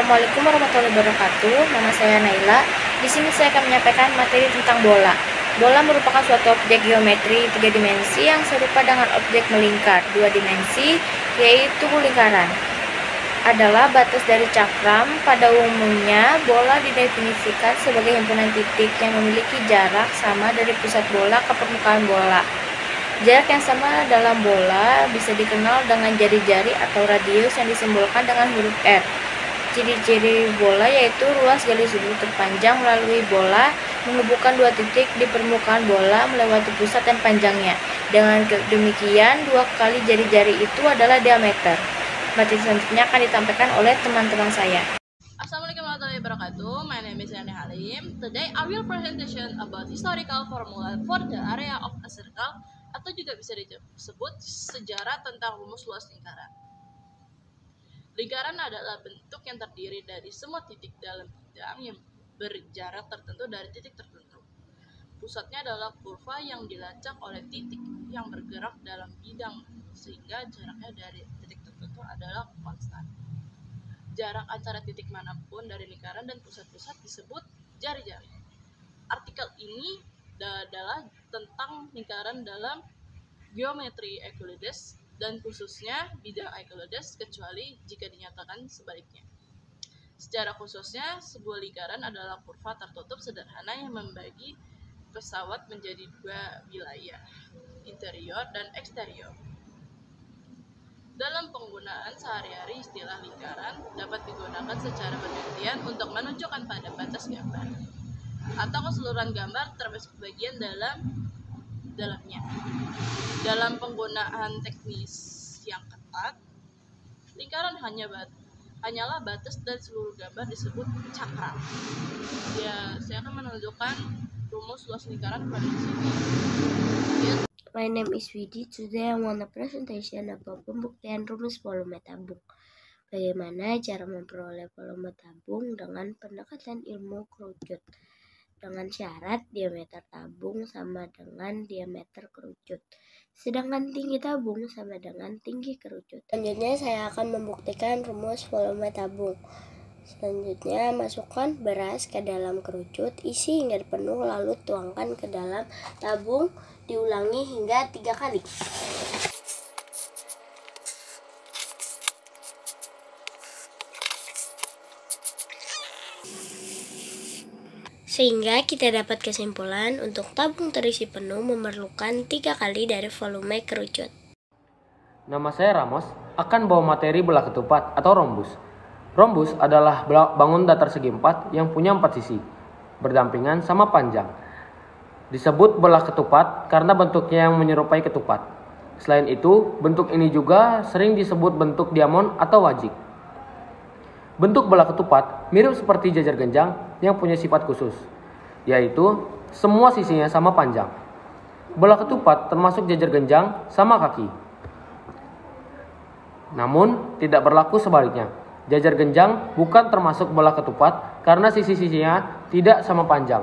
Assalamualaikum warahmatullahi wabarakatuh. Nama saya Naila. Di sini saya akan menyampaikan materi tentang bola. Bola merupakan suatu objek geometri 3 dimensi yang serupa dengan objek melingkar 2 dimensi, yaitu lingkaran. Adalah batas dari cakram. Pada umumnya, bola didefinisikan sebagai himpunan titik yang memiliki jarak sama dari pusat bola ke permukaan bola. Jarak yang sama dalam bola bisa dikenal dengan jari-jari atau radius yang disimbolkan dengan huruf R. Ciri-ciri bola yaitu ruas gali sudut terpanjang melalui bola, menghubungkan 2 titik di permukaan bola melewati pusat dan panjangnya. Dengan demikian, 2 kali jari-jari itu adalah diameter. Materi selanjutnya akan ditampilkan oleh teman-teman saya. Assalamualaikum warahmatullahi wabarakatuh. My name is Yani Halim. Today I will presentation about historical formula for the area of a circle, atau juga bisa disebut sejarah tentang rumus luas lingkaran. Lingkaran adalah bentuk yang terdiri dari semua titik dalam bidang yang berjarak tertentu dari titik tertentu. Pusatnya adalah kurva yang dilacak oleh titik yang bergerak dalam bidang, sehingga jaraknya dari titik tertentu adalah konstan. Jarak antara titik manapun dari lingkaran dan pusat-pusat disebut jari-jari. Artikel ini adalah tentang lingkaran dalam geometri Euclides dan khususnya bidang Euclides, kecuali jika dinyatakan sebaliknya. Secara khususnya, sebuah lingkaran adalah kurva tertutup sederhana yang membagi pesawat menjadi 2 wilayah, interior dan eksterior. Dalam penggunaan sehari-hari, istilah lingkaran dapat digunakan secara bergantian untuk menunjukkan pada batas gambar atau keseluruhan gambar termasuk bagian dalamnya. Dalam penggunaan teknis yang ketat, lingkaran hanyalah batas dan seluruh gambar disebut cakram. Ya, saya akan menunjukkan rumus luas lingkaran pada sini. My name is Widi. Today I want a presentation about pembuktian rumus volume tabung. Bagaimana cara memperoleh volume tabung dengan pendekatan ilmu kerucut. Dengan syarat diameter tabung sama dengan diameter kerucut, sedangkan tinggi tabung sama dengan tinggi kerucut. Selanjutnya saya akan membuktikan rumus volume tabung. Selanjutnya masukkan beras ke dalam kerucut, isi hingga penuh, lalu tuangkan ke dalam tabung, diulangi hingga 3 kali. Sehingga kita dapat kesimpulan untuk tabung terisi penuh memerlukan 3 kali dari volume kerucut. Nama saya Ramos, akan bawa materi bola ketupat atau rombus. Rombus adalah bangun datar segi 4 yang punya 4 sisi, berdampingan sama panjang. Disebut bola ketupat karena bentuknya yang menyerupai ketupat. Selain itu, bentuk ini juga sering disebut bentuk diamond atau wajik. Bentuk bola ketupat mirip seperti jajar genjang yang punya sifat khusus, yaitu semua sisinya sama panjang. Bola ketupat termasuk jajar genjang sama kaki. Namun, tidak berlaku sebaliknya. Jajar genjang bukan termasuk bola ketupat karena sisi-sisinya tidak sama panjang.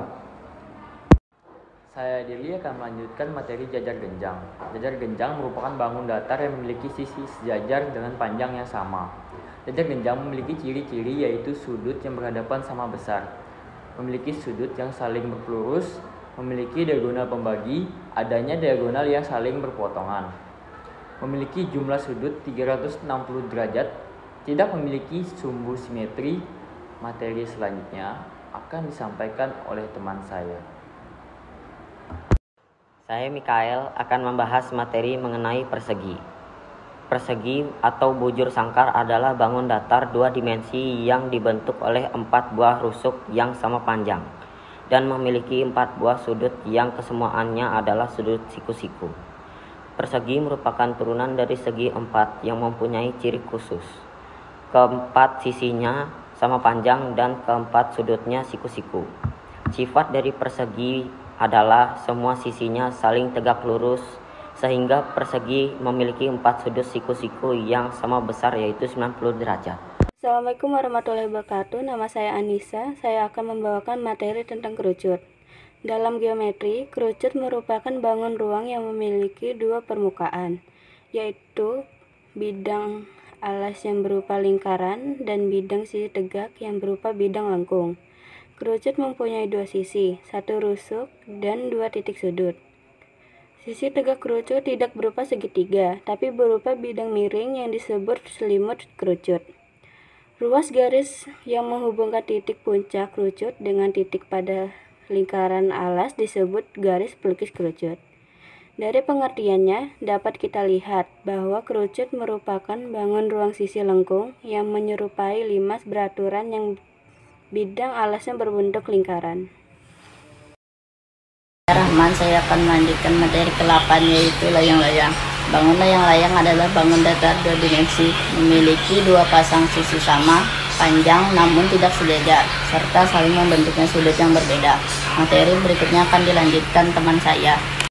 Saya Dili akan melanjutkan materi jajar genjang. Jajar genjang merupakan bangun datar yang memiliki sisi sejajar dengan panjang yang sama. Jajar genjang memiliki ciri-ciri yaitu sudut yang berhadapan sama besar, memiliki sudut yang saling berlurus, memiliki diagonal pembagi, adanya diagonal yang saling berpotongan, memiliki jumlah sudut 360 derajat, tidak memiliki sumbu simetri. Materi selanjutnya akan disampaikan oleh teman saya. Saya Mikael akan membahas materi mengenai persegi. Persegi atau bujur sangkar adalah bangun datar 2 dimensi yang dibentuk oleh 4 buah rusuk yang sama panjang dan memiliki 4 buah sudut yang kesemuanya adalah sudut siku-siku. Persegi merupakan turunan dari segi 4 yang mempunyai ciri khusus. Keempat sisinya sama panjang dan keempat sudutnya siku-siku. Sifat dari persegi adalah semua sisinya saling tegak lurus, sehingga persegi memiliki 4 sudut siku-siku yang sama besar yaitu 90 derajat. Assalamualaikum warahmatullahi wabarakatuh. Nama saya Anissa. Saya akan membawakan materi tentang kerucut. Dalam geometri, kerucut merupakan bangun ruang yang memiliki 2 permukaan, yaitu bidang alas yang berupa lingkaran dan bidang sisi tegak yang berupa bidang lengkung. Kerucut mempunyai dua sisi, satu rusuk dan dua titik sudut. Sisi tegak kerucut tidak berupa segitiga, tapi berupa bidang miring yang disebut selimut kerucut. Ruas garis yang menghubungkan titik puncak kerucut dengan titik pada lingkaran alas disebut garis pelukis kerucut. Dari pengertiannya, dapat kita lihat bahwa kerucut merupakan bangun ruang sisi lengkung yang menyerupai limas beraturan yang bidang alasnya berbentuk lingkaran. Rahman, saya akan melanjutkan materi ke-8 yaitu layang-layang. Bangun layang-layang adalah bangun datar dua dimensi, memiliki dua pasang sisi sama, panjang namun tidak sejajar, serta saling membentuknya sudut yang berbeda. Materi berikutnya akan dilanjutkan teman saya.